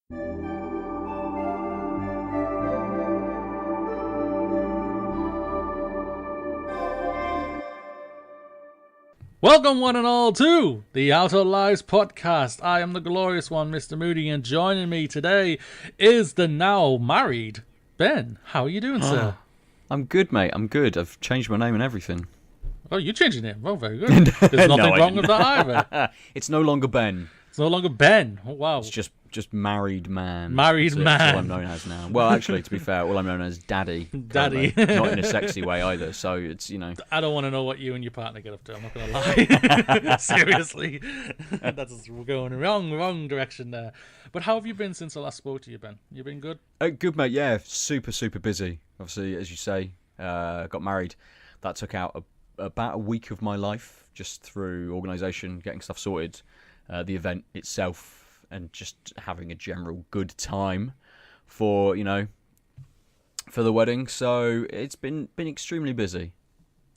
Welcome one and all to the OutOfLives podcast. I am the glorious one, Mr. Moody, and joining me today is the now married Ben. How are you doing, sir? I'm good, mate. I'm good. I've changed my name and everything. Oh, you changed your name. Oh, very good. There's nothing wrong with that either. It's no longer Ben. It's no longer Ben. Oh, wow. It's just married man. Married man. That's all I'm known as now. Well, actually, to be fair, all I'm known as Daddy. Daddy. Not in a sexy way either. So it's, you know. I don't want to know what you and your partner get up to. I'm not going to lie. Seriously. We're going wrong direction there. But how have you been since I last spoke to you, Ben? You been good? Good, mate. Yeah, super busy. Obviously, as you say, got married. That took out about a week of my life just through organisation, getting stuff sorted, the event itself, and just having a general good time for the wedding. So it's been extremely busy.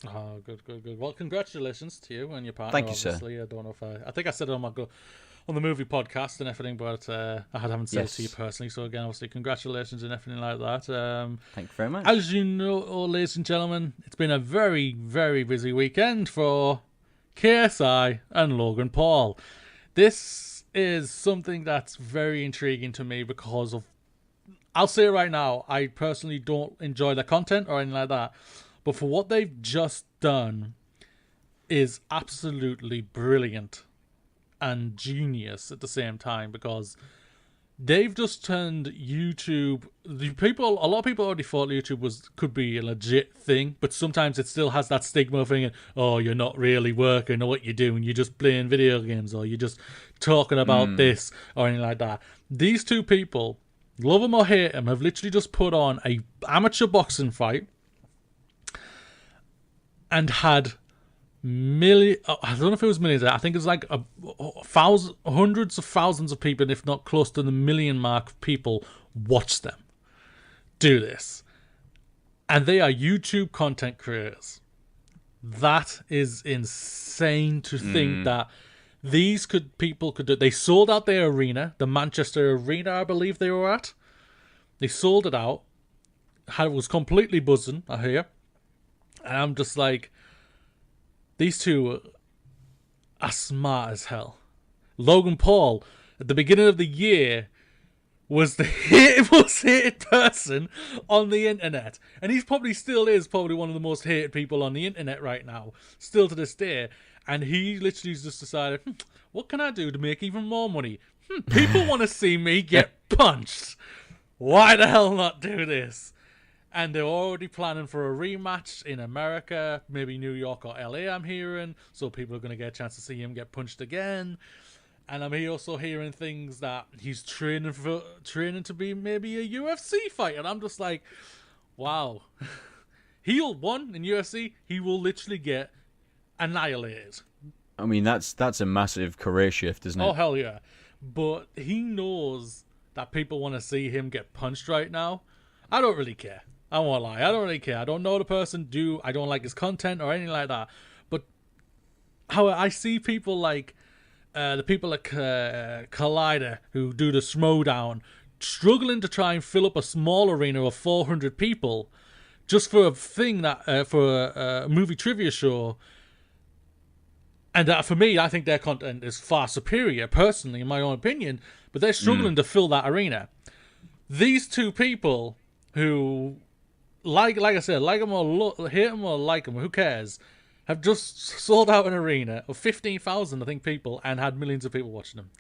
Oh, good. Well, congratulations to you and your partner. Thank you, obviously. sir. I don't know if I think I said it on the movie podcast and everything, but I haven't said it to you personally. So again, obviously, congratulations and everything like that. Thank you very much. As you know, ladies and gentlemen, it's been a very, very busy weekend for KSI and Logan Paul. This is something that's very intriguing to me because of, I'll say it right now, I personally don't enjoy their content or anything like that, but for what they've just done is absolutely brilliant and genius at the same time, because they've just turned YouTube. A lot of people already thought YouTube could be a legit thing, but sometimes it still has that stigma of thinking, oh, you're not really working, or what you're doing, you're just playing video games, or you're just talking about this or anything like that. These two people, love them or hate them, have literally just put on a amateur boxing fight and had I don't know if it was millions. I think it's like hundreds of thousands of people, if not close to the million mark of people, watch them do this. And they are YouTube content creators. That is insane to think that these people could do. They sold out their arena, the Manchester Arena, I believe they were at. They sold it out. It was completely buzzing, I hear. And I'm just like, these two are smart as hell. Logan Paul, at the beginning of the year, was the most hated person on the internet. And he probably still is one of the most hated people on the internet right now, still to this day. And he literally just decided, what can I do to make even more money? People want to see me get punched. Why the hell not do this? And they're already planning for a rematch in America, maybe New York or LA, I'm hearing. So people are going to get a chance to see him get punched again. And I'm also hearing things that he's training to be maybe a UFC fighter. And I'm just like, wow. He'll won in UFC. He will literally get annihilated. I mean, that's a massive career shift, isn't it? Oh, hell yeah. But he knows that people want to see him get punched right now. I don't really care. I won't lie. I don't really care. I don't know the person. I don't like his content or anything like that. But how I see people like the people at Collider who do the Schmodown struggling to try and fill up a small arena of 400 people just for a thing that for a movie trivia show. And for me, I think their content is far superior, personally, in my own opinion. But they're struggling to fill that arena. These two people who, like I said, like them or hate them or like them, who cares, have just sold out an arena of 15,000, I think, people, and had millions of people watching them.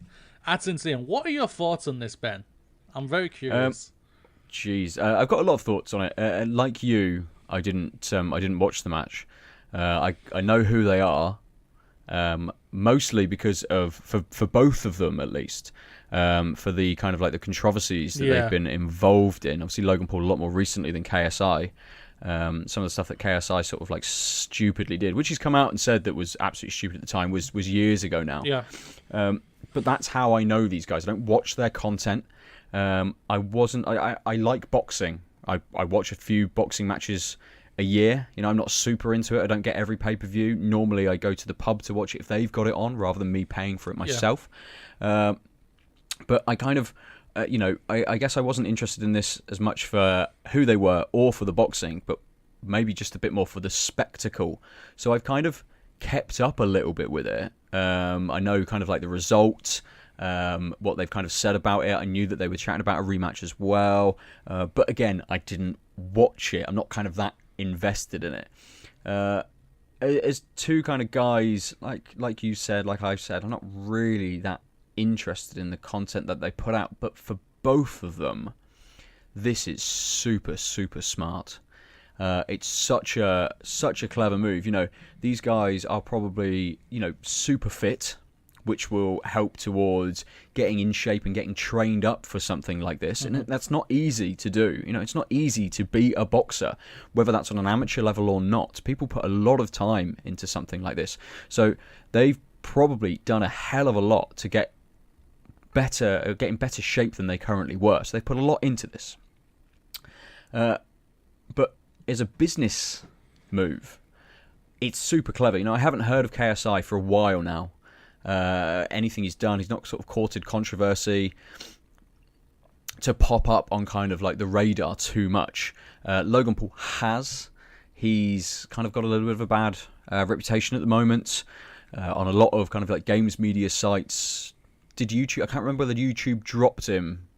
That's insane. What are your thoughts on this, Ben? I'm very curious. I've got a lot of thoughts on it. Like you, I didn't watch the match. I know who they are, mostly because of for both of them at least. For the kind of like the controversies that they've been involved in. Obviously, Logan Paul a lot more recently than KSI. Some of the stuff that KSI sort of like stupidly did, which he's come out and said that was absolutely stupid at the time, was years ago now. Yeah. But that's how I know these guys. I don't watch their content. I like boxing. I watch a few boxing matches a year. You know, I'm not super into it. I don't get every pay-per-view. Normally, I go to the pub to watch it if they've got it on, rather than me paying for it myself. But I kind of I guess I wasn't interested in this as much for who they were or for the boxing, but maybe just a bit more for the spectacle. So I've kind of kept up a little bit with it. I know kind of like the result, what they've kind of said about it. I knew that they were chatting about a rematch as well. But again, I didn't watch it. I'm not kind of that invested in it. As two kind of guys, like you said, like I've said, I'm not really that interested in the content that they put out. But for both of them, this is super, super smart. It's such a clever move. These guys are probably, super fit, which will help towards getting in shape and getting trained up for something like this. And that's not easy to do. It's not easy to be a boxer, whether that's on an amateur level or not. People put a lot of time into something like this. So they've probably done a hell of a lot to get in better shape than they currently were. So they put a lot into this. But as a business move, it's super clever. I haven't heard of KSI for a while now. Anything he's done, he's not sort of courted controversy to pop up on kind of like the radar too much. Logan Paul has. He's kind of got a little bit of a bad reputation at the moment on a lot of kind of like games media sites. Did YouTube? I can't remember whether YouTube dropped him.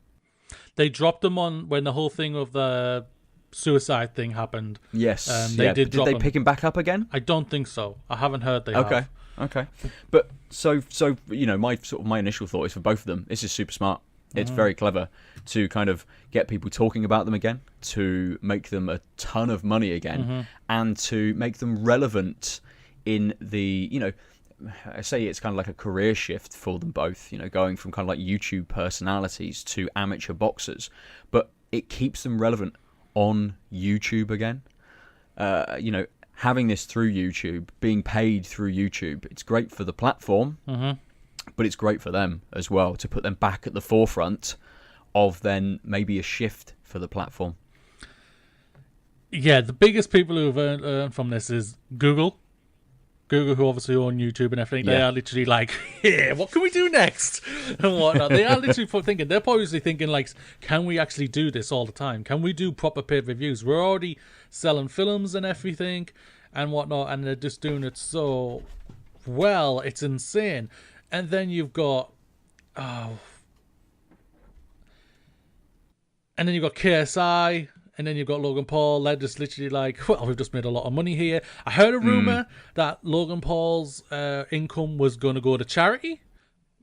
They dropped him on when the whole thing of the suicide thing happened. Yes. Did they pick him back up again? I don't think so. I haven't heard they have. Okay. But so my initial thought is for both of them, this is super smart. It's very clever to kind of get people talking about them again, to make them a ton of money again, and to make them relevant in the, I say it's kind of like a career shift for them both, going from kind of like YouTube personalities to amateur boxers, but it keeps them relevant on YouTube again. Having this through YouTube, being paid through YouTube, it's great for the platform, but it's great for them as well to put them back at the forefront of then maybe a shift for the platform. Yeah, the biggest people who have earned from this is Google. Google, who obviously own YouTube and everything, they are literally like, yeah, what can we do next? And whatnot. They are literally thinking, they're probably thinking like, can we actually do this all the time? Can we do proper paid reviews? We're already selling films and everything and whatnot, and they're just doing it so well, it's insane. And then you've got, and then you've got KSI, and then you've got Logan Paul. They're just literally like, well, we've just made a lot of money here. I heard a rumor that Logan Paul's income was going to go to charity.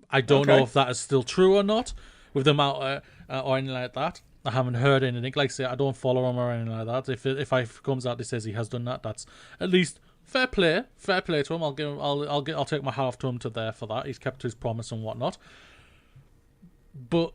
I don't know if that is still true or not with the amount or anything like that. I haven't heard anything. Like I say, I don't follow him or anything like that. If it comes out, he says he has done that, that's at least fair play. Fair play to him. I'll take my hat off to him for that. He's kept his promise and whatnot. But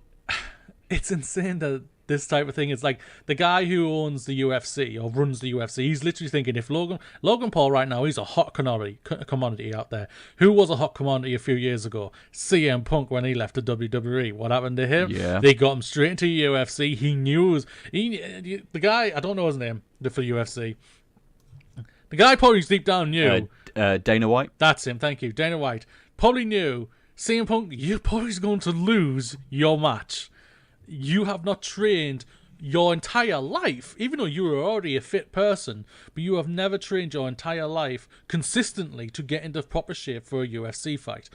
it's insane that this type of thing is like the guy who owns the UFC or runs the UFC. He's literally thinking if Logan Paul right now, he's a hot commodity out there. Who was a hot commodity a few years ago? CM Punk when he left the WWE. What happened to him? Yeah. They got him straight into UFC. He knew the guy. I don't know his name for UFC. The guy probably deep down knew. Dana White. That's him. Thank you, Dana White. Probably knew CM Punk. You're probably going to lose your match. You have not trained your entire life, even though you were already a fit person, but you have never trained your entire life consistently to get into proper shape for a UFC fight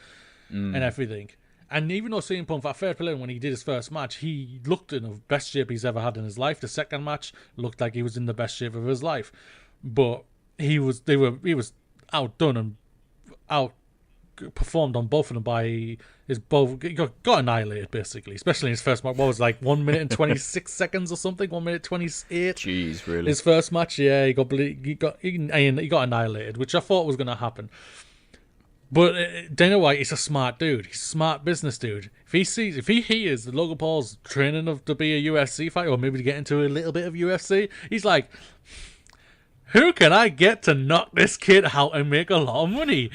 and everything. And even though CM Punk, at fair play, when he did his first match, he looked in the best shape he's ever had in his life. The second match looked like he was in the best shape of his life, but he was outdone and outperformed on both of them by his both got annihilated basically, especially in his first match. What was it, like 1 minute and 26 seconds or something? 1 minute 28. Jeez, really? His first match, yeah, he got annihilated, which I thought was going to happen. But Dana White is a smart dude. He's a smart business dude. If he hears that Logan Paul's training to be a UFC fighter or maybe to get into a little bit of UFC, he's like, who can I get to knock this kid out and make a lot of money?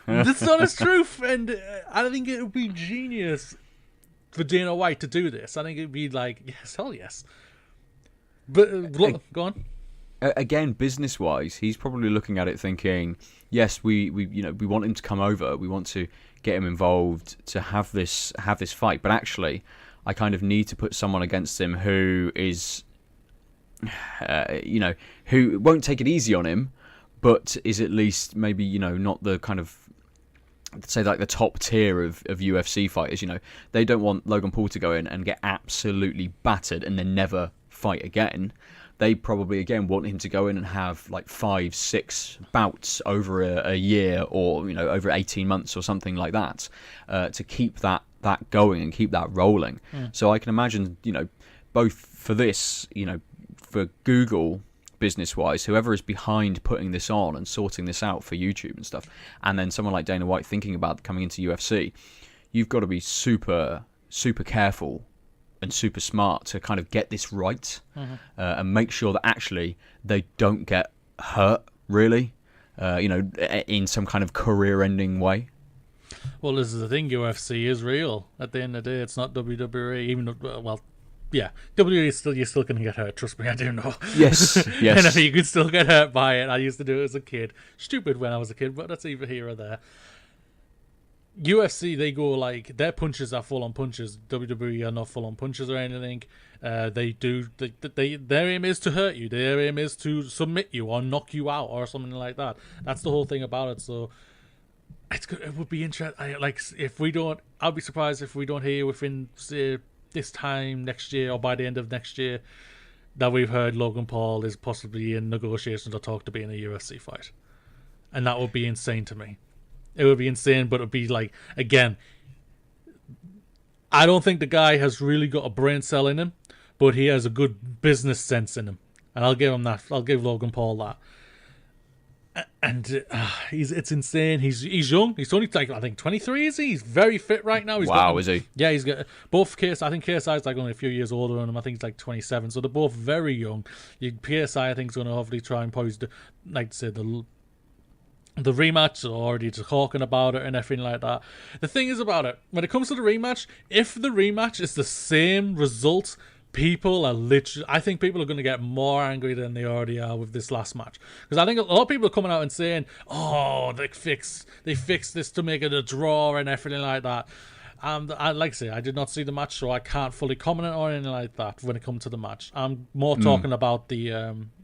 That's not his truth, and I think it would be genius for Dana White to do this. I think it'd be like, yes, hell yes. But look, go on. Again, business-wise, he's probably looking at it thinking, yes, we want him to come over, we want to get him involved to have this fight, but actually, I kind of need to put someone against him who is, who won't take it easy on him, but is at least maybe, not the kind of, say, like the top tier of UFC fighters. They don't want Logan Paul to go in and get absolutely battered and then never fight again. They probably, again, want him to go in and have like 5-6 bouts over a year, or over 18 months or something like that, to keep that going and keep that rolling. So I can imagine, both for this, for Google business-wise, whoever is behind putting this on and sorting this out for YouTube and stuff, and then someone like Dana White thinking about coming into UFC, you've got to be super, super careful and super smart to kind of get this right, and make sure that actually they don't get hurt, really, in some kind of career-ending way. Well, this is the thing, UFC is real. At the end of the day, it's not WWE, even though, well, yeah, WWE you're still going to get hurt, trust me, I do know. Yes. You could still get hurt by it. I used to do it as a kid. Stupid when I was a kid, but that's either here or there. UFC, they go like, their punches are full-on punches. WWE are not full-on punches or anything. Their aim is to hurt you. Their aim is to submit you or knock you out or something like that. That's the whole thing about it. So it would be interesting. I'll be surprised if we don't hear within, say, this time next year or by the end of next year that we've heard Logan Paul is possibly in negotiations or talk to be in a UFC fight. And that would be insane to me. It would be insane, but it would be like, again, I don't think the guy has really got a brain cell in him, but he has a good business sense in him. And I'll give him that. I'll give Logan Paul that. And it's insane. He's young. He's only like, I think 23, is he? He's very fit right now. Is he? Yeah, he's got both KSI. I think KSI is like only a few years older than him. I think he's like 27. So they're both very young. KSI, I think, is going to hopefully try and pose the rematch. They're already talking about it and everything like that. The thing is about it, when it comes to the rematch, if the rematch is the same result, I think people are going to get more angry than they already are with this last match. Because I think a lot of people are coming out and saying, oh, they fixed this to make it a draw and everything like that. And like I say, I did not see the match, so I can't fully comment on anything like that when it comes to the match. I'm more talking about the,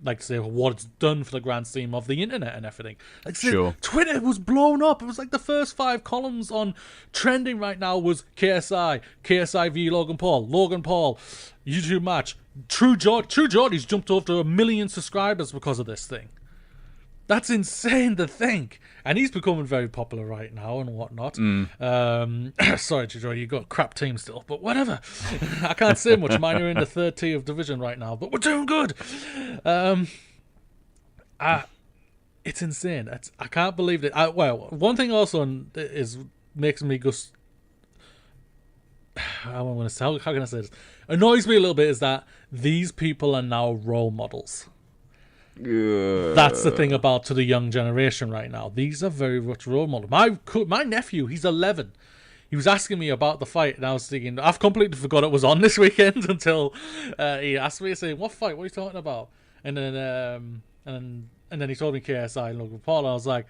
what it's done for the grand scheme of the internet and everything. Like I say, Twitter was blown up. It was like the first 5 columns on trending right now was KSI v Logan Paul, YouTube match. True Geordie's jumped over to 1 million subscribers because of this thing. That's insane to think. And he's becoming very popular right now and whatnot. Sorry, Joe, you got a crap team still, but whatever. I can't say much. Mine are in the 3rd tier of division right now, but we're doing good. It's insane. I can't believe it. One thing also makes me just... how can I say this? Annoys me a little bit is that these people are now role models. That's the thing about to the young generation right now. These are very much role models. My nephew, he's 11. He was asking me about the fight, and I was thinking, I've completely forgot it was on this weekend until he asked me, saying, "What fight? What are you talking about?" And then he told me KSI and Logan Paul, and I was like,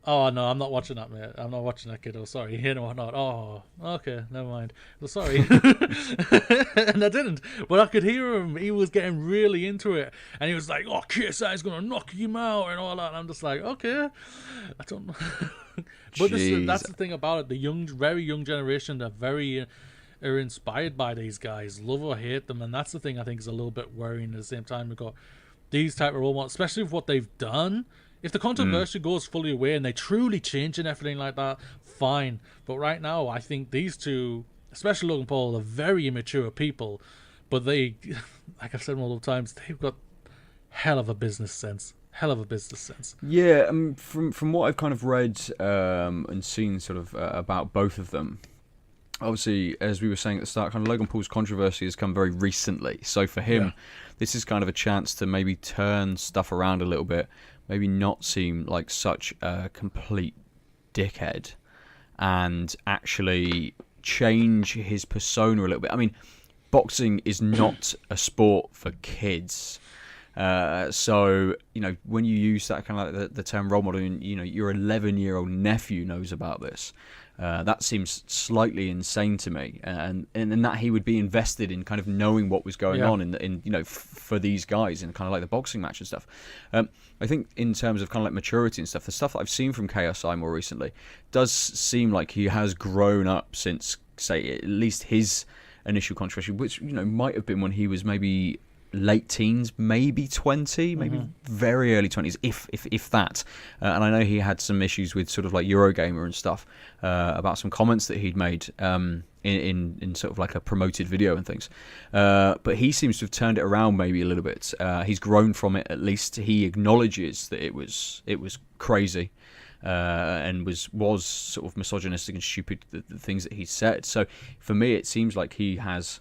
"Oh no, I'm not watching that, mate. I'm not watching that, kiddo. Sorry, whatnot. Oh, okay, never mind. Well, sorry." And I didn't, but I could hear him. He was getting really into it, and he was like, "Oh, KSI is gonna knock him out and all that." And I'm just like, "Okay, I don't know." But that's the thing about it. The very young generation, are inspired by these guys, love or hate them, and that's the thing I think is a little bit worrying. At the same time, we've got these type of role models, especially with what they've done. If the controversy goes fully away and they truly change and everything like that, fine. But right now, I think these two, especially Logan Paul, are very immature people. But they, like I've said multiple times, they've got hell of a business sense. Yeah, from what I've kind of read and seen sort of about both of them, obviously, as we were saying at the start, kind of Logan Paul's controversy has come very recently. So for him, this is kind of a chance to maybe turn stuff around a little bit. Maybe not seem like such a complete dickhead and actually change his persona a little bit. I mean, boxing is not a sport for kids. So, when you use that kind of like the term role model, and, your 11-year-old nephew knows about this. That seems slightly insane to me, and that he would be invested in kind of knowing what was going on in for these guys in kind of like the boxing match and stuff. I think in terms of kind of like maturity and stuff, the stuff that I've seen from KSI more recently does seem like he has grown up since, say, at least his initial controversy, which might have been when he was maybe late teens, maybe 20, maybe very early 20s, if that. And I know he had some issues with sort of like Eurogamer and stuff about some comments that he'd made in sort of like a promoted video and things. But he seems to have turned it around maybe a little bit. He's grown from it, at least. He acknowledges that it was crazy. And was sort of misogynistic and stupid, the things that he said. So for me, it seems like he has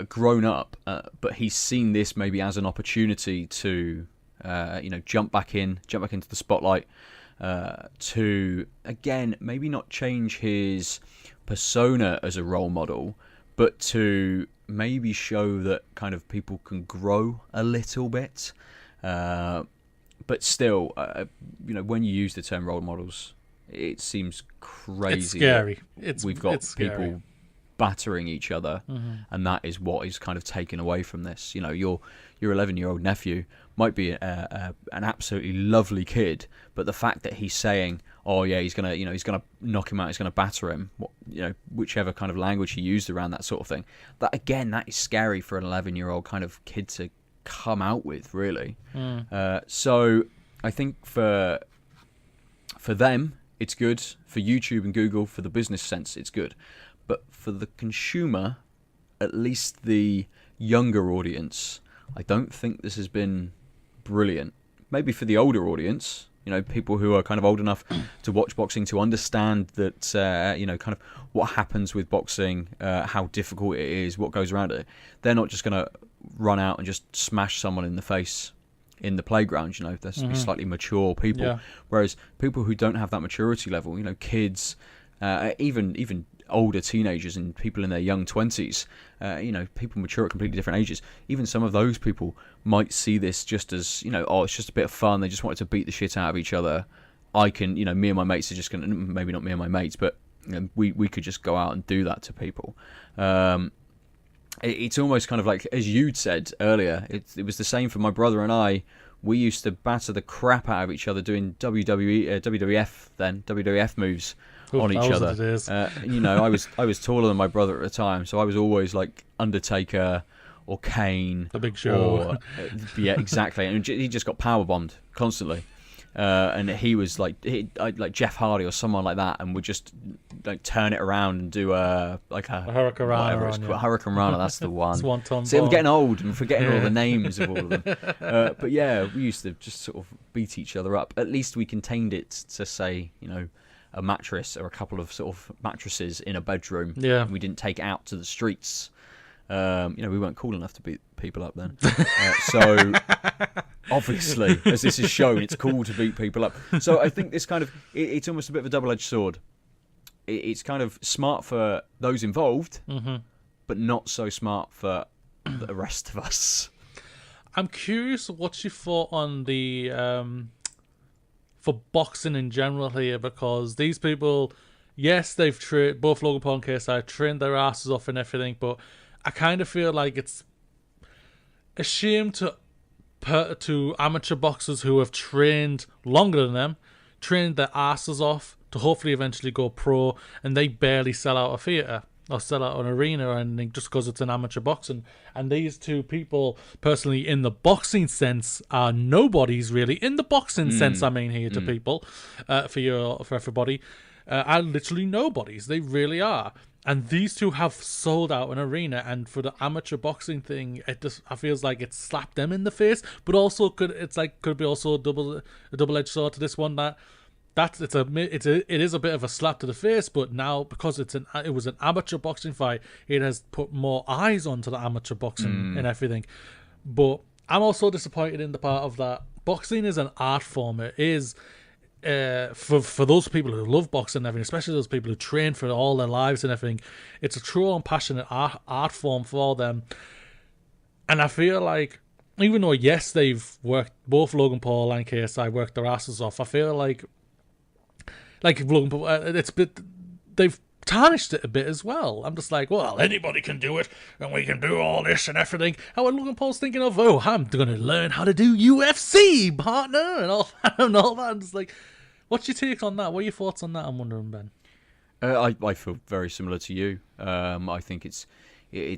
grown up, but he's seen this maybe as an opportunity to jump back into the spotlight, to again maybe not change his persona as a role model, but to maybe show that kind of people can grow a little bit. But still, when you use the term role models, it seems crazy. It's scary. We've got it's people scary. battering each other, and that is what is kind of taken away from this. Your 11-year-old nephew might be an absolutely lovely kid, but the fact that he's saying, "Oh yeah, he's gonna knock him out, he's gonna batter him," whichever kind of language he used around that sort of thing, that is scary for an 11-year-old kind of kid to come out with, really. So I think for them it's good, for YouTube and Google, for the business sense it's good, but for the consumer, at least the younger audience, I don't think this has been brilliant. Maybe for the older audience, people who are kind of old enough to watch boxing, to understand that kind of what happens with boxing, how difficult it is, what goes around it, they're not just going to run out and just smash someone in the face in the playground. There's to be slightly mature people, whereas people who don't have that maturity level, kids, even older teenagers and people in their young 20s, people mature at completely different ages, even some of those people might see this just as it's just a bit of fun, they just wanted to beat the shit out of each other. I can, me and my mates are just gonna, maybe not me and my mates, but we could just go out and do that to people. It's almost kind of like, as you'd said earlier, it was the same for my brother and I. We used to batter the crap out of each other doing WWF moves on each other. I was taller than my brother at the time, so I was always like Undertaker or Kane, The Big Show. Yeah, exactly. And he just got power bombed constantly. And he was like Jeff Hardy or someone like that, and would just like turn it around and do a Hurricane Rana. Hurricane Rana, that's the one. Swanton See, I'm bomb. getting old and forgetting all the names of all of them. But yeah, we used to just sort of beat each other up. At least we contained it to, say, a mattress or a couple of sort of mattresses in a bedroom. Yeah. We didn't take it out to the streets. We weren't cool enough to beat people up then. So obviously, as this is shown, it's cool to beat people up. So I think this kind of, it's almost a bit of a double-edged sword. It's kind of smart for those involved, but not so smart for the rest of us. I'm curious what you thought on the for boxing in general here, because these people, yes, they've trained, both Logan Paul and KSI trained their asses off and everything, but I kind of feel like it's a shame to amateur boxers who have trained longer than them, trained their asses off to hopefully eventually go pro, and they barely sell out a theatre or sell out an arena or anything just because it's an amateur boxing. And these two people, personally, in the boxing sense, are nobodies really. In the boxing sense, I mean, here to people, for everybody, are literally nobodies. They really are. And these two have sold out an arena, and for the amateur boxing thing, I feels like it slapped them in the face, but also could be also a double-edged sword to this one, it is a bit of a slap to the face, but now because it was an amateur boxing fight, it has put more eyes onto the amateur boxing and everything. But I'm also disappointed in the part of that boxing is an art form. It is. For those people who love boxing and everything, especially those people who train for all their lives and everything, it's a true and passionate art form for them. And I feel like, even though yes, they've worked, both Logan Paul and KSI worked their asses off, I feel like like Logan Paul, they've tarnished it a bit as well. I'm just like, well, anybody can do it, and we can do all this and everything. And when Logan Paul's thinking of, oh, I'm going to learn how to do UFC, partner, and all that, I'm just like, what's your take on that? What are your thoughts on that? I'm wondering, Ben. I feel very similar to you. I think it's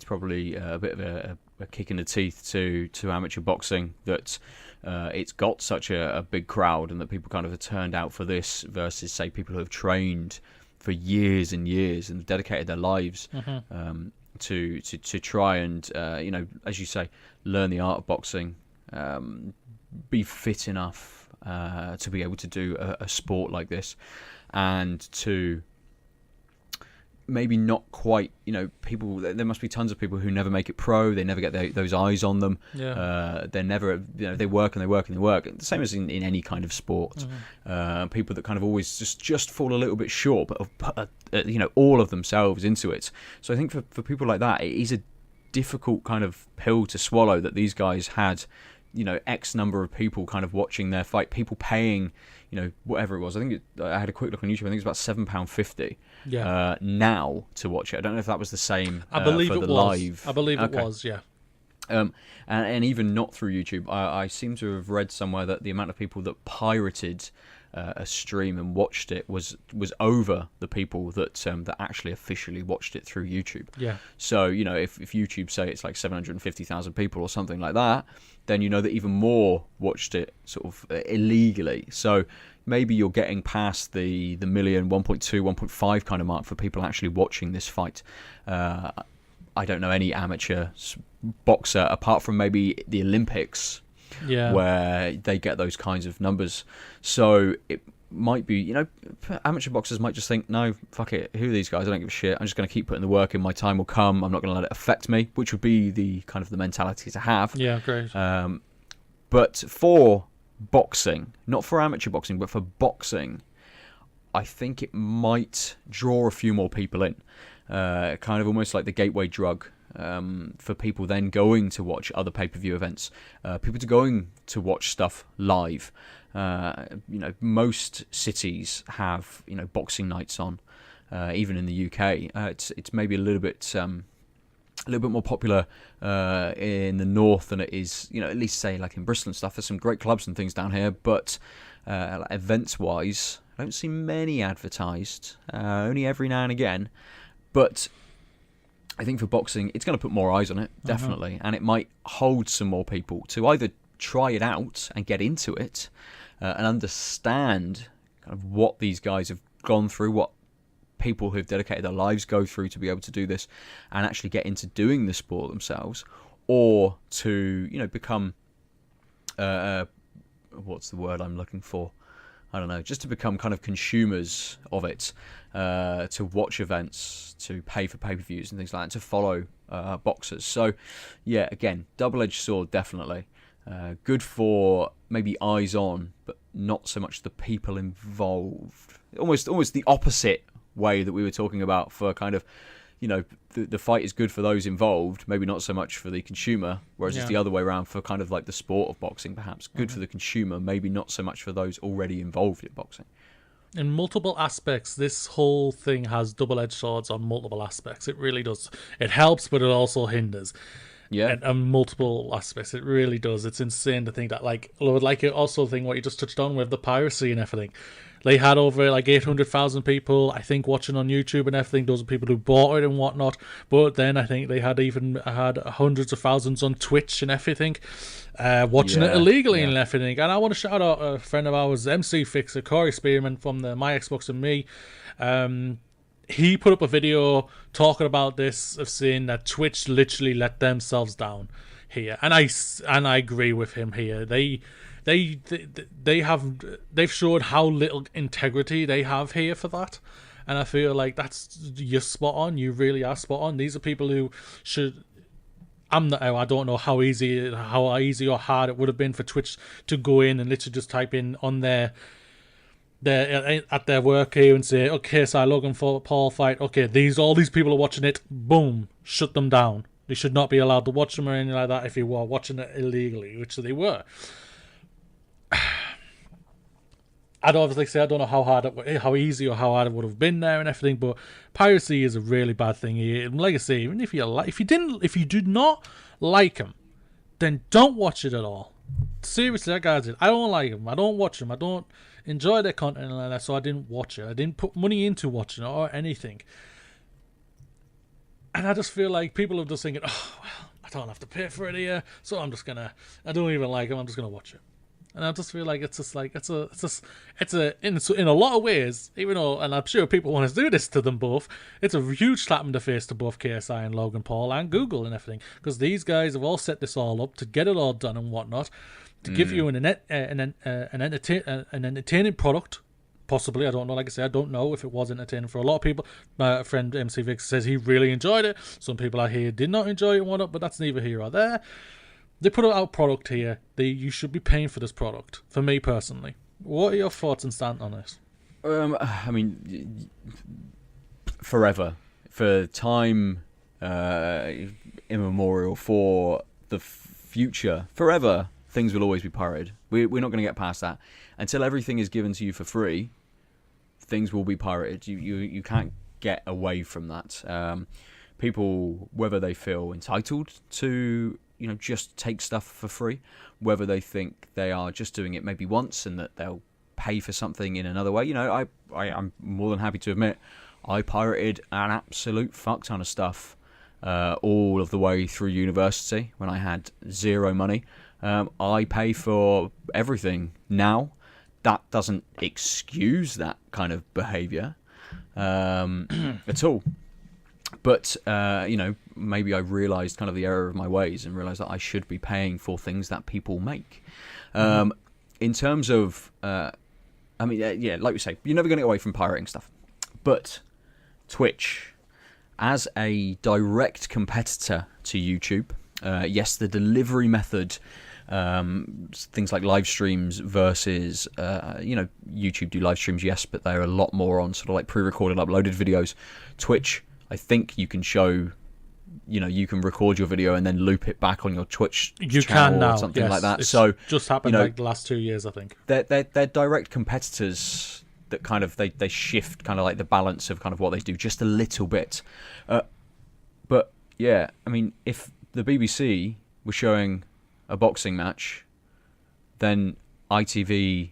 probably a bit of a kick in the teeth to amateur boxing that it's got such a big crowd, and that people kind of have turned out for this versus, say, people who have trained for years and years and dedicated their lives to try and as you say, learn the art of boxing, be fit enough to be able to do a sport like this, and to maybe not quite, people, there must be tons of people who never make it pro. They never get those eyes on them. They're never, they work and they work and they work. The same as in any kind of sport. People that kind of always just fall a little bit short, but have put, all of themselves into it. So I think for people like that, it is a difficult kind of pill to swallow that these guys had, X number of people kind of watching their fight, people paying, whatever it was. I think I had a quick look on YouTube. I think it's about £7.50 now to watch it. I don't know if that was the same. I believe for it the was. live. I believe it was. Yeah. And even not through YouTube, I seem to have read somewhere that the amount of people that pirated a stream and watched it was over the people that actually officially watched it through YouTube. Yeah. So if YouTube say it's like 750,000 people or something like that, then that even more watched it sort of illegally. So maybe you're getting past the million, 1.2, 1.5 kind of mark for people actually watching this fight. I don't know any amateur boxer apart from maybe the Olympics, where they get those kinds of numbers. So it might be, amateur boxers might just think, no, fuck it, who are these guys? I don't give a shit. I'm just going to keep putting the work in. My time will come. I'm not going to let it affect me, which would be the kind of the mentality to have. Yeah, great. But for boxing, not for amateur boxing, but for boxing, I think it might draw a few more people in. Kind of almost like the gateway drug for people then going to watch other pay-per-view events, people going to watch stuff live. Most cities have boxing nights on, even in the UK. It's maybe a little bit more popular in the north than it is, at least say like in Bristol and stuff. There's some great clubs and things down here, but events-wise, I don't see many advertised. Only every now and again. But I think for boxing, it's going to put more eyes on it, definitely. And it might hold some more people to either try it out and get into it and understand kind of what these guys have gone through, what people who've dedicated their lives go through to be able to do this and actually get into doing the sport themselves, or to, become, what's the word I'm looking for? I don't know, just to become kind of consumers of it, to watch events, to pay for pay-per-views and things like that, to follow boxers. So, yeah, again, double-edged sword, definitely. Good for maybe eyes on, but not so much the people involved. Almost the opposite way that we were talking about for kind of, the fight is good for those involved, maybe not so much for the consumer, whereas it's the other way around for kind of like the sport of boxing, perhaps. Good for the consumer, maybe not so much for those already involved in boxing. In multiple aspects, this whole thing has double-edged swords on multiple aspects. It really does. It helps, but it also hinders. Yeah. And multiple aspects. It really does. It's insane to think that, I would like it also think what you just touched on with the piracy and everything. They had over 800,000 people, I think, watching on YouTube and everything. Those are people who bought it and whatnot. But then I think they had hundreds of thousands on Twitch and everything, watching it illegally and everything. And I want to shout out a friend of ours, MC Fixer, Corey Spearman from the My Xbox and Me. He put up a video talking about this, of saying that Twitch literally let themselves down here. And I agree with him here. They've showed how little integrity they have here for that, and I feel like you're spot on. You really are spot on. These are people who should. I don't know how easy or hard it would have been for Twitch to go in and literally just type in on their at their work here and say, okay, KSI Logan Paul fight. Okay, all these people are watching it. Boom, shut them down. They should not be allowed to watch them or anything like that if you were watching it illegally, which they were. I'd obviously say I don't know how easy or how hard it would have been there and everything, but piracy is a really bad thing here. And like I say, even if you did not like him, then don't watch it at all. Seriously, that guy's it. I don't like him. I don't watch him. I don't enjoy their content like that, so I didn't watch it. I didn't put money into watching it or anything. And I just feel like people are just thinking, oh, well, I don't have to pay for it here, so I don't even like him, I'm just gonna watch it. And I just feel like it's in a lot of ways, even though, and I'm sure people want to do this to them both, it's a huge slap in the face to both KSI and Logan Paul and Google and everything, because these guys have all set this all up to get it all done and whatnot, to give you an entertaining product. Possibly, I don't know. Like I said, I don't know if it was entertaining for a lot of people. My friend MC Vic says he really enjoyed it. Some people I hear did not enjoy it and whatnot, but that's neither here or there. They put out product here. You should be paying for this product. For me personally, what are your thoughts and stand on this? I mean, forever, for time immemorial, for the future, forever, things will always be pirated. We're not going to get past that until everything is given to you for free. Things will be pirated. You can't get away from that. People, whether they feel entitled to just take stuff for free, whether they think they are just doing it maybe once and that they'll pay for something in another way. I'm more than happy to admit I pirated an absolute fuck ton of stuff all of the way through university when I had zero money. I pay for everything now. That doesn't excuse that kind of behaviour at all. But, maybe I realised kind of the error of my ways and realised that I should be paying for things that people make. In terms of, like we say, you're never going to get away from pirating stuff. But Twitch, as a direct competitor to YouTube, yes, the delivery method, things like live streams versus, YouTube do live streams, yes, but they're a lot more on sort of like pre-recorded, uploaded videos. Twitch, I think you can show, you can record your video and then loop it back on your Twitch channel or something like that. It's so just happened like the last 2 years, I think. They're direct competitors that kind of they shift kind of like the balance of kind of what they do just a little bit. But yeah, I mean, if the BBC were showing a boxing match, then ITV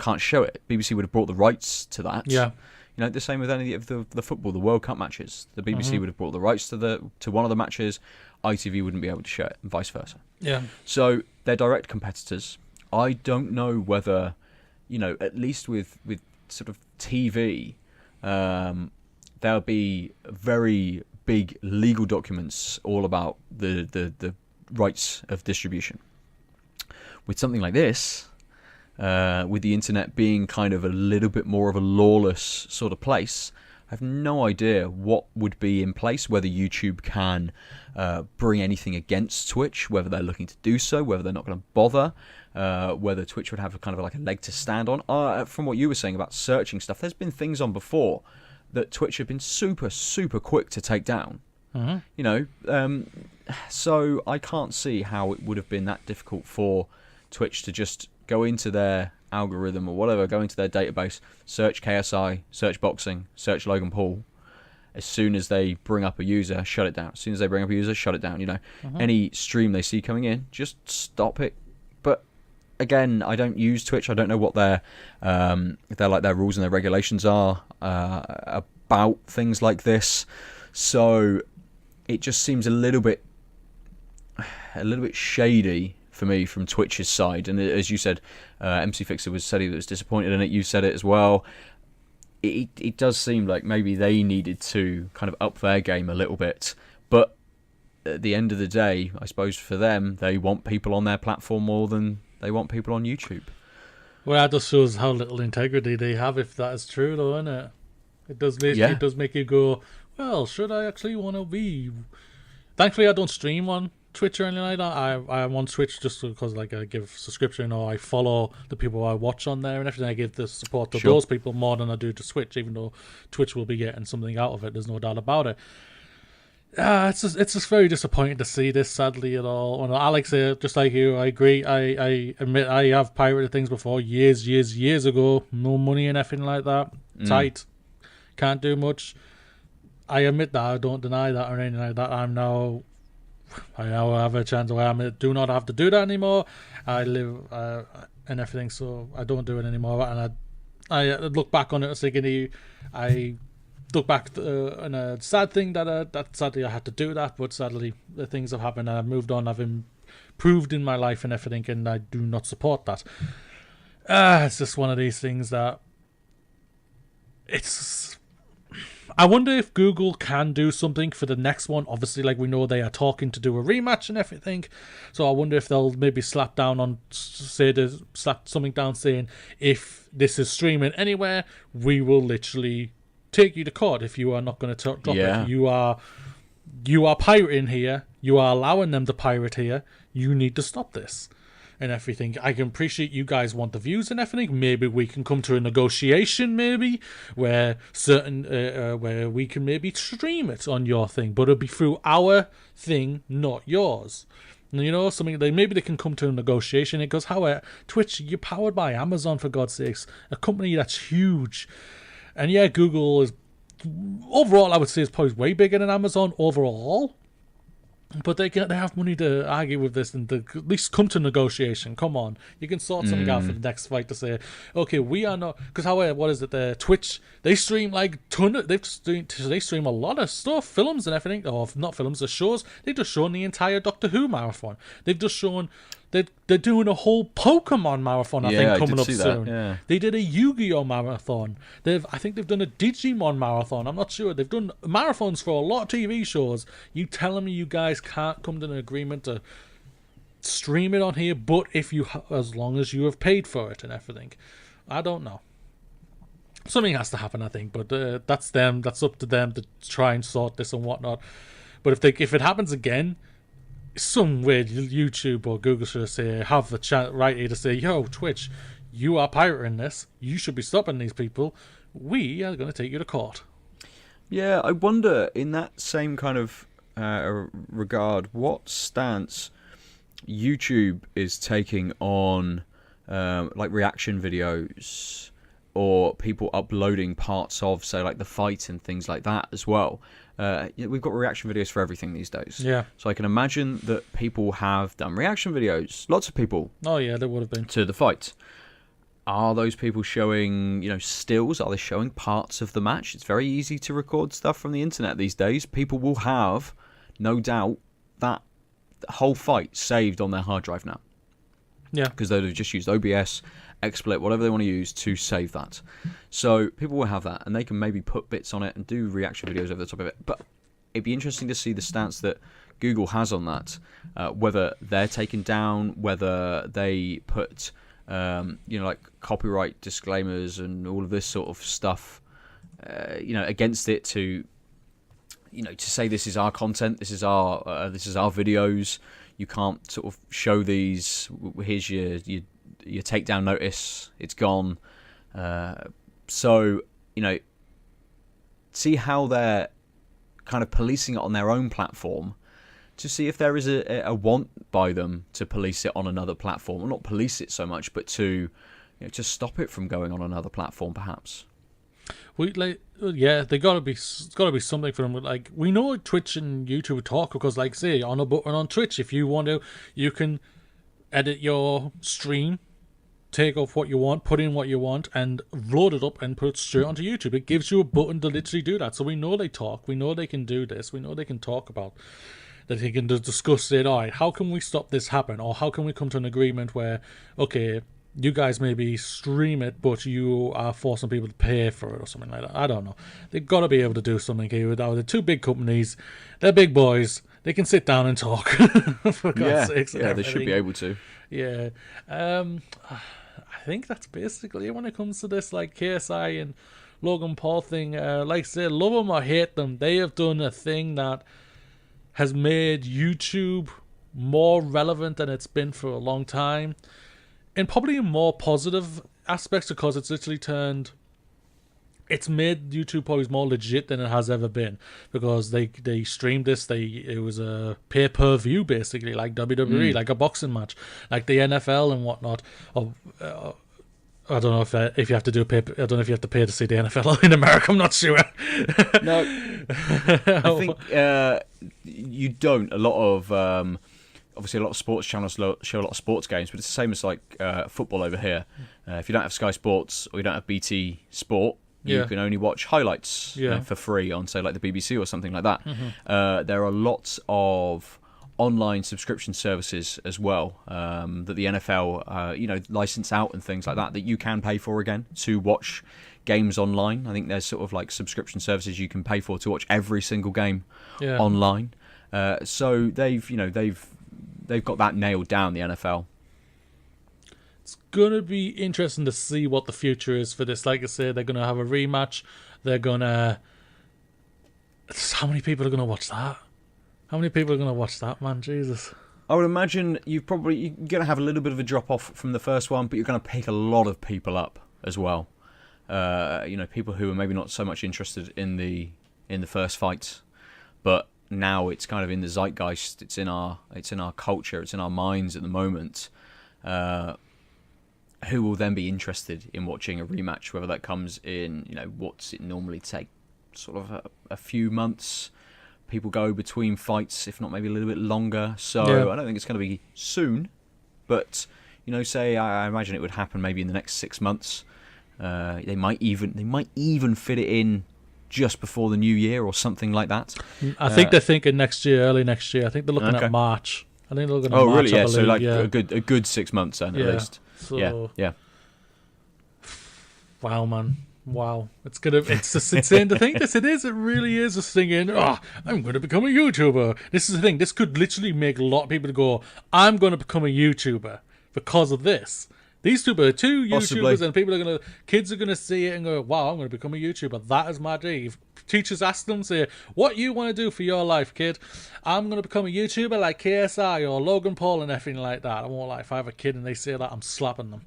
can't show it. BBC would have brought the rights to that. Yeah. The same with any of the football, the World Cup matches. The BBC would have brought the rights to one of the matches. ITV wouldn't be able to show it, and vice versa. Yeah. So they're direct competitors. I don't know whether, at least with sort of TV, there'll be very big legal documents all about the rights of distribution. With something like this, with the internet being kind of a little bit more of a lawless sort of place, I have no idea what would be in place, whether YouTube can bring anything against Twitch, whether they're looking to do so, whether they're not going to bother, whether Twitch would have kind of like a leg to stand on. From what you were saying about searching stuff, there's been things on before that Twitch have been super, super quick to take down. So I can't see how it would have been that difficult for Twitch to just go into their algorithm or whatever, go into their database, search KSI, search boxing, search Logan Paul. As soon as they bring up a user, shut it down. As soon as they bring up a user, shut it down. Any stream they see coming in, just stop it. But again, I don't use Twitch. I don't know what their rules and their regulations are about things like this. So it just seems a little bit shady for me from Twitch's side. And as you said, MC Fixer said he was disappointed in it. You said it as well. It does seem like maybe they needed to kind of up their game a little bit. But at the end of the day, I suppose for them, they want people on their platform more than they want people on YouTube. Well, that just shows how little integrity they have, if that is true, though, isn't it? It does make you go, well, should I actually want to be? Thankfully, I don't stream on Twitch or anything like that. I'm on Twitch just because I give subscription, or I follow the people I watch on there and everything. I give the support to those people more than I do to Twitch, even though Twitch will be getting something out of it. There's no doubt about it. It's just very disappointing to see this, sadly, at all. When Alex, just like you, I agree. I admit I have pirated things before, years ago. No money and anything like that. Tight. Can't do much. I admit that. I don't deny that or anything like that. I now have a chance where I do not have to do that anymore. I live and everything, so I don't do it anymore. And I look back on it thinking, I look back on a sad thing that sadly I had to do that, but sadly the things have happened and I've moved on. I've improved in my life and everything, and I do not support that. It's just one of these things that I wonder if Google can do something for the next one. Obviously, like we know, they are talking to do a rematch and everything. So I wonder if they'll maybe slap something down saying, if this is streaming anywhere, we will literally take you to court if you are not going to drop it. You are pirating here. You are allowing them to pirate here. You need to stop this. And everything. I can appreciate you guys want the views and everything. Maybe we can come to a negotiation, maybe where where we can maybe stream it on your thing, but it'll be through our thing, not yours. And, something maybe they can come to a negotiation. It goes, however, Twitch, you're powered by Amazon, for God's sakes, a company that's huge. And yeah, Google is overall, I would say, is probably way bigger than Amazon overall. But they have money to argue with this and to at least come to negotiation. Come on, you can sort something out for the next fight to say, okay, we are not, because what is it? Twitch, they stream like they stream a lot of stuff, films and everything, or not films, the shows. They've just shown the entire Doctor Who marathon. They've just shown. They're doing a whole Pokemon marathon, I think, coming up soon. Yeah. They did a Yu-Gi-Oh marathon. I think they've done a Digimon marathon. I'm not sure. They've done marathons for a lot of TV shows. You telling me you guys can't come to an agreement to stream it on here, but as long as you have paid for it and everything. I don't know. Something has to happen, I think, but that's them. That's up to them to try and sort this and whatnot. But if it happens again, some weird YouTube or Google should have the right here to say, yo, Twitch, you are pirating this. You should be stopping these people. We are going to take you to court. Yeah, I wonder, in that same kind of regard, what stance YouTube is taking on like reaction videos or people uploading parts of, say, like the fight and things like that as well. We've got reaction videos for everything these days. Yeah. So I can imagine that people have done reaction videos. Lots of people. Oh yeah, there would have been. To the fight. Are those people showing, stills? Are they showing parts of the match? It's very easy to record stuff from the internet these days. People will have, no doubt, that whole fight saved on their hard drive now. Yeah. Because they've just used OBS, XSplit, whatever they want to use to save that. So people will have that, and they can maybe put bits on it and do reaction videos over the top of it. But it'd be interesting to see the stance that Google has on that, whether they're taken down, whether they put, like copyright disclaimers and all of this sort of stuff, against it to say this is our content, this is our videos. You can't sort of show these. Here's your takedown notice. It's gone. So see how they're kind of policing it on their own platform to see if there is a want by them to police it on another platform, or not police it so much, but to just stop it from going on another platform, perhaps. They gotta be something for them. Like, we know Twitch and YouTube talk, because, like, say, on a button on Twitch, if you want to, you can edit your stream, take off what you want, put in what you want, and load it up and put it straight onto YouTube. It gives you a button to literally do that. So we know they talk. We know they can do this. We know they can talk about that. They can discuss it. All right, how can we stop this happen, or how can we come to an agreement where, okay, you guys maybe stream it, but you are forcing people to pay for it or something like that. I don't know. They've got to be able to do something here without the two big companies. They're big boys. They can sit down and talk. For God's sakes. Yeah, they should be able to. Yeah. I think that's basically it when it comes to this, like, KSI and Logan Paul thing. Like I said, love them or hate them, they have done a thing that has made YouTube more relevant than it's been for a long time. And probably in more positive aspects, because it's literally turned it's made YouTube probably more legit than it has ever been, because they streamed this. It was a pay-per-view basically, like WWE, like a boxing match, like the NFL and whatnot. I don't know if you have to do I don't know if you have to pay to see the NFL in America. I'm not sure. No, I think you don't. A lot of obviously a lot of sports channels show a lot of sports games, but it's the same as like football over here. If you don't have Sky Sports or you don't have BT Sport, you can only watch highlights for free on, say, like the BBC or something like that. There are lots of online subscription services as well that the NFL license out and things like that you can pay for again to watch games online. I think there's sort of like subscription services you can pay for to watch every single game online. So they've got that nailed down, the NFL. It's gonna be interesting to see what the future is for this. Like I said, they're gonna have a rematch. They're gonna. How many people are gonna watch that? How many people are going to watch that, man? Jesus. I would imagine you're going to have a little bit of a drop-off from the first one, but you're going to pick a lot of people up as well. People who are maybe not so much interested in the first fights, but now it's kind of in the zeitgeist. It's in our culture. It's in our minds at the moment. Who will then be interested in watching a rematch, whether that comes in, what's it normally take? Sort of a few months. People go between fights, if not maybe a little bit longer. So I don't think it's going to be soon, but say I imagine it would happen maybe in the next 6 months. They might even fit it in just before the new year or something like that. I think they're thinking next year, early next year. I think they're looking at March. I think they're looking at March. Oh, really? Yeah. Believe, so like a good 6 months then at least. So, yeah. Wow, man. Wow, it's just insane to think this. It really is just thinking, I'm going to become a YouTuber. This is the thing. This could literally make a lot of people go, I'm going to become a YouTuber because of this. These two are two YouTubers, and kids are going to see it and go, wow, I'm going to become a YouTuber. That is my dream. If teachers ask them, say, what you want to do for your life, kid? I'm going to become a YouTuber like KSI or Logan Paul and everything like that. I won't lie, if I have a kid and they say that, I'm slapping them.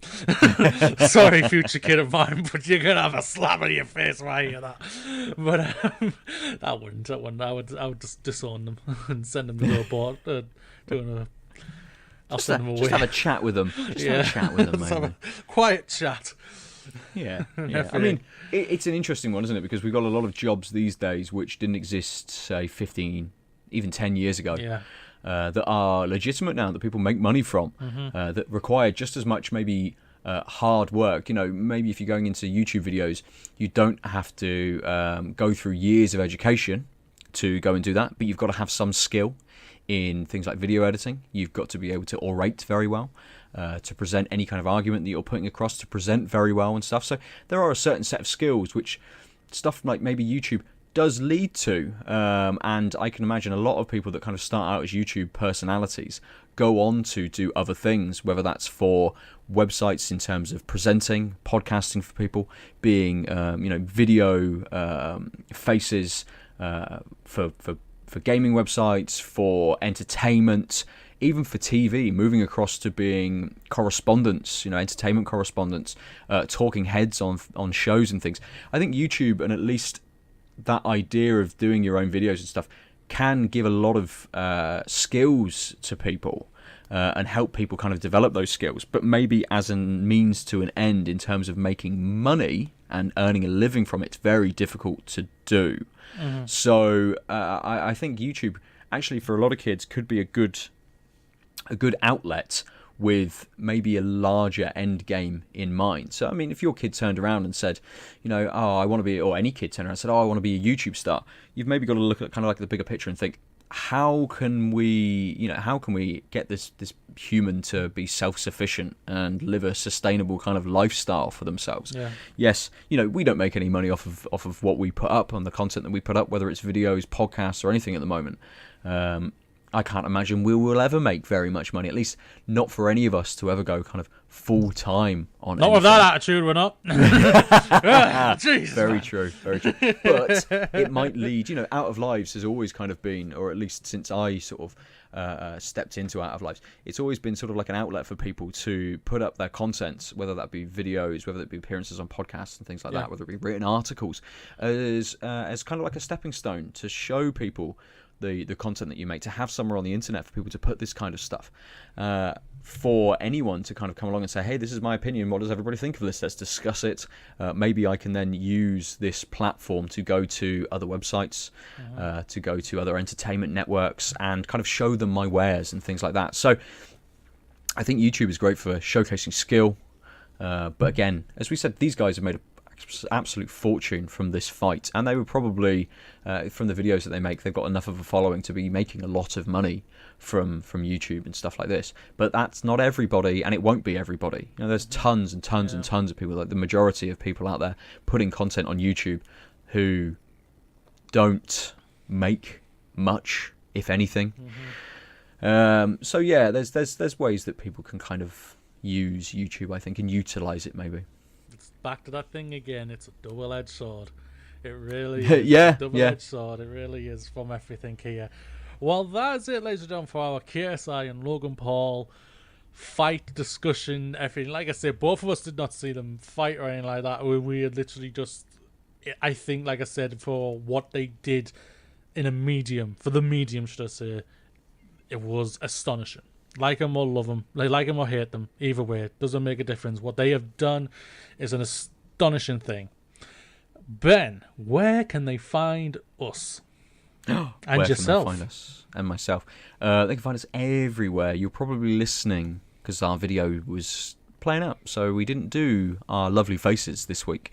Sorry, future kid of mine, but you're going to have a slap in your face when I hear that. But I wouldn't. I would just disown them and send them to the abort, I'll send them away. Just have a chat with them. Have a chat with them, maybe. Quiet chat. Yeah. I mean, it's an interesting one, isn't it? Because we've got a lot of jobs these days which didn't exist, say, 15, even 10 years ago, that are legitimate now, that people make money from, that require just as much maybe hard work. Maybe if you're going into YouTube videos, you don't have to go through years of education to go and do that, but you've got to have some skill in things like video editing. You've got to be able to orate very well, to present any kind of argument that you're putting across, to present very well and stuff. So there are a certain set of skills which stuff like maybe YouTube does lead to, and I can imagine a lot of people that kind of start out as YouTube personalities go on to do other things, whether that's for websites in terms of presenting, podcasting for people, being video faces for gaming websites, for entertainment, even for TV, moving across to being correspondents, entertainment correspondents, talking heads on shows and things. I think YouTube, and at least that idea of doing your own videos and stuff, can give a lot of skills to people and help people kind of develop those skills, but maybe as a means to an end in terms of making money and earning a living from it, it's very difficult to do. So I think YouTube actually for a lot of kids could be a good outlet with maybe a larger end game in mind. So I mean, if your kid turned around and said, I want to be, or any kid turned around and said, I want to be a YouTube star, you've maybe got to look at kind of like the bigger picture and think, how can we get this human to be self-sufficient and live a sustainable kind of lifestyle for themselves? Yes, we don't make any money off of what we put up on the content that we put up, whether it's videos, podcasts, or anything at the moment. I can't imagine we will ever make very much money, at least not for any of us to ever go kind of full-time on Not anything. with that attitude, we're not. Jesus, Very man. true, very true. But it might lead, Out of Lives has always kind of been, or at least since I sort of stepped into Out of Lives, it's always been sort of like an outlet for people to put up their content, whether that be videos, whether it be appearances on podcasts and things like that, whether it be written articles, as kind of like a stepping stone to show people the content that you make, to have somewhere on the internet for people to put this kind of stuff, for anyone to kind of come along and say, hey, this is my opinion, what does everybody think of this, let's discuss it. Maybe I can then use this platform to go to other websites, to go to other entertainment networks and kind of show them my wares and things like that. So I think YouTube is great for showcasing skill, but again, as we said, these guys have made a absolute fortune from this fight, and they were probably from the videos that they make, they've got enough of a following to be making a lot of money from YouTube and stuff like this. But that's not everybody, and it won't be everybody. There's tons and tons and tons of people, like the majority of people out there putting content on YouTube who don't make much, if anything. So yeah, there's ways that people can kind of use YouTube, I think, and utilize it maybe. Back to that thing again. It's a double-edged sword. It really is. Yeah, a double-edged sword. It really is, from everything here. Well, that's it, ladies and gentlemen, for our KSI and Logan Paul fight discussion, everything. Like I said, both of us did not see them fight or anything like that. We had literally just, I think, like I said, for what they did in a medium, for the medium, should I say, it was astonishing. Like them or love them, like them or hate them, either way, it doesn't make a difference. What they have done is an astonishing thing. Ben, where can they find us? And where yourself? Can they find us? And myself. They can find us everywhere. You're probably listening because our video was playing up, so we didn't do our lovely faces this week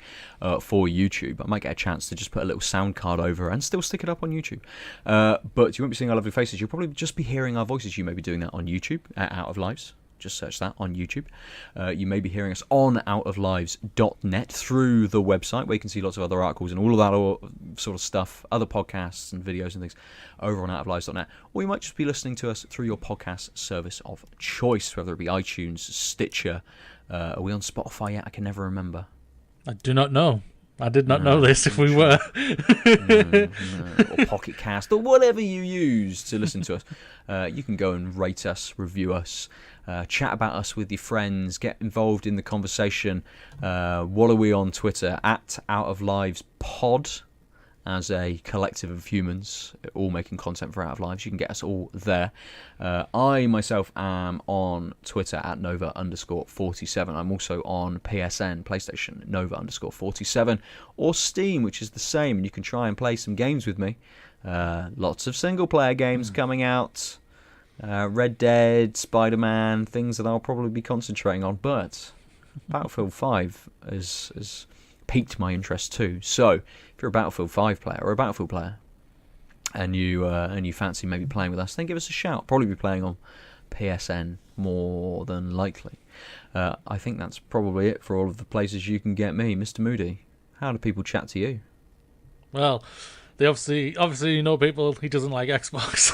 for YouTube. I might get a chance to just put a little sound card over and still stick it up on YouTube, but you won't be seeing our lovely faces. You'll probably just be hearing our voices. You may be doing that on YouTube at Out of Lives. Just search that on YouTube. You may be hearing us on outoflives.net through the website, where you can see lots of other articles and all of that sort of stuff, other podcasts and videos and things over on outoflives.net. Or you might just be listening to us through your podcast service of choice, whether it be iTunes, Stitcher. Are we on Spotify yet? I can never remember. I do not know. I did not know this if we were. Or Pocket Cast, or whatever you use to listen to us. You can go and rate us, review us, chat about us with your friends, get involved in the conversation. What are we on Twitter? At Out of Lives Pod, as a collective of humans, all making content for Out of Lives. You can get us all there. I myself am on Twitter at Nova_47. I'm also on PSN, PlayStation, Nova_47, or Steam, which is the same. And you can try and play some games with me. Lots of single-player games coming out. Red Dead, Spider-Man, things that I'll probably be concentrating on. But Battlefield 5 has piqued my interest too. So if you're a Battlefield 5 player or a Battlefield player and you fancy maybe playing with us, then give us a shout. Probably be playing on PSN more than likely. I think that's probably it for all of the places you can get me. Mr. Moody, how do people chat to you? Well, they obviously people he doesn't like Xbox.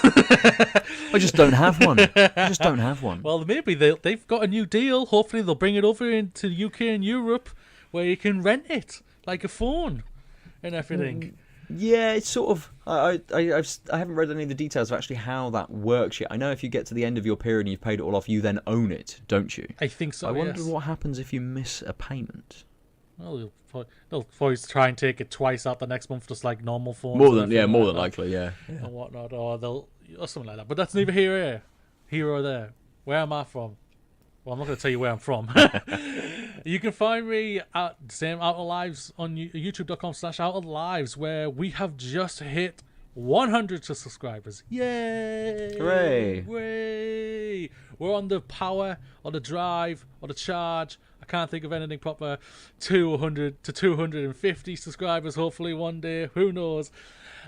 I just don't have one. Well, maybe they've got a new deal. Hopefully they'll bring it over into the UK and Europe, where you can rent it like a phone and everything. Yeah, it's sort of. I haven't read any of the details of actually how that works yet. I know if you get to the end of your period and you've paid it all off, you then own it, don't you? I think so. I wonder what happens if you miss a payment. Well, they'll always try and take it twice out the next month, just like normal phones. More than likely, yeah. And whatnot, or something like that. But that's neither here or there. Where am I from? Well, I'm not going to tell you where I'm from. You can find me at same Out of Lives on youtube.com/OutOfLives, where we have just hit 100 subscribers. Yay! Hooray! Way! We're on the power, or the drive, or the charge. I can't think of anything proper. 200 to 250 subscribers, hopefully one day. Who knows?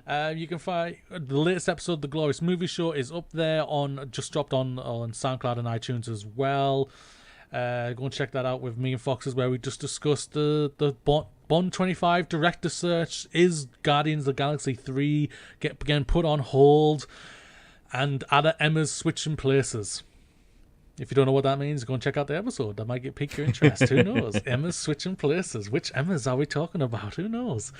You can find the latest episode of The Glorious Movie Show is up there just dropped on SoundCloud and iTunes as well. Go and check that out with me and Foxes, where we just discussed the Bond 25 director search. Is Guardians of the Galaxy 3 getting put on hold? And other Emma's switching places. If you don't know what that means, go and check out the episode. That might pique your interest. Who knows? Emma's switching places. Which Emmas are we talking about? Who knows?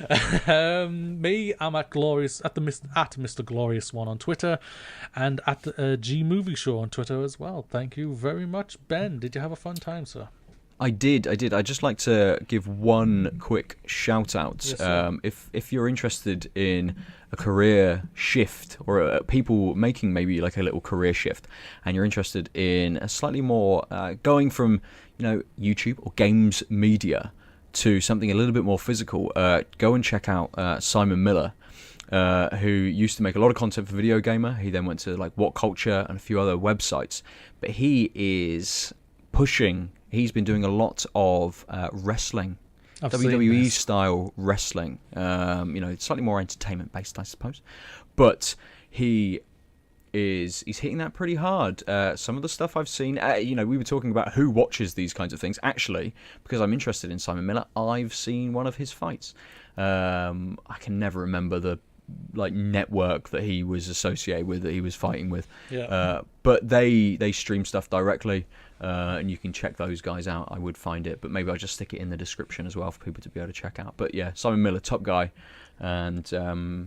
Me, I'm at Mr. Glorious One on Twitter, and at the G Movie Show on Twitter as well. Thank you very much, Ben. Did you have a fun time, sir? I did. I'd just like to give one quick shout out. Yes, if you're interested in a career shift, or people making maybe like a little career shift, and you're interested in a slightly more going from YouTube or games media to something a little bit more physical, go and check out Simon Miller, who used to make a lot of content for Video Gamer. He then went to like What Culture and a few other websites, but he is pushing. He's been doing a lot of wrestling, WWE style wrestling. It's slightly more entertainment based, I suppose. But he's hitting that pretty hard. Some of the stuff I've seen, we were talking about who watches these kinds of things. Actually, because I'm interested in Simon Miller, I've seen one of his fights. I can never remember the network that he was associated with, that he was fighting with. Yeah. But they stream stuff directly. And you can check those guys out. I would find it, but maybe I'll just stick it in the description as well for people to be able to check out. But yeah, Simon Miller, top guy, and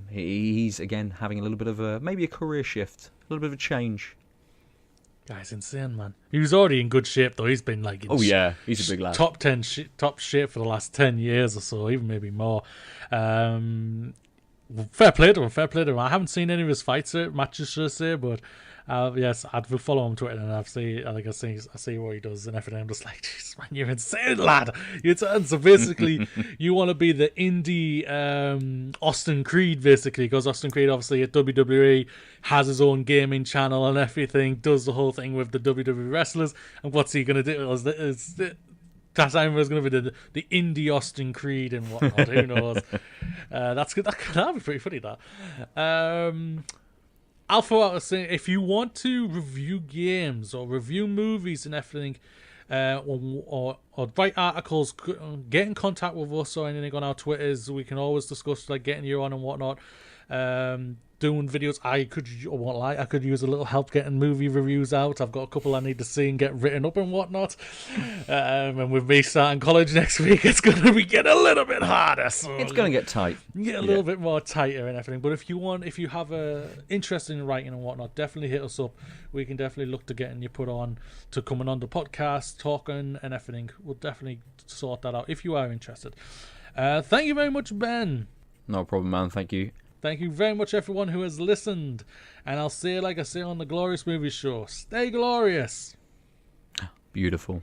he's again having a little bit of maybe a career shift, a little bit of a change. Guy's insane, man. He was already in good shape though. He's been like he's a big lad. Top shape for the last 10 years or so, even maybe more. Fair play to him. I haven't seen any of his fights or matches, should I say, but yes, I will follow him on Twitter, and I see what he does and everything. I'm just like, jeez, man, you're insane, lad. So basically, you want to be the indie Austin Creed, basically, because Austin Creed, obviously, at WWE, has his own gaming channel and everything, does the whole thing with the WWE wrestlers, and what's he going to do? That time was going to be the indie Austin Creed and whatnot. Who knows? That's good. That'd be pretty funny. That. Alpha was saying, if you want to review games or review movies and everything, or write articles, get in contact with us or anything on our Twitters. We can always discuss like getting you on and whatnot. Doing videos, I could use a little help getting movie reviews out. I've got a couple I need to see and get written up and whatnot. And with me starting college next week, it's going to be getting a little bit harder. So it's going to get tight. Get a little bit more tighter and everything. But if you have a interest in writing and whatnot, definitely hit us up. We can definitely look to getting you put on to coming on the podcast, talking and everything. We'll definitely sort that out if you are interested. Thank you very much, Ben. No problem, man. Thank you. Thank you very much, everyone who has listened. And I'll say, like I say on the Glorious Movie Show, stay glorious. Beautiful.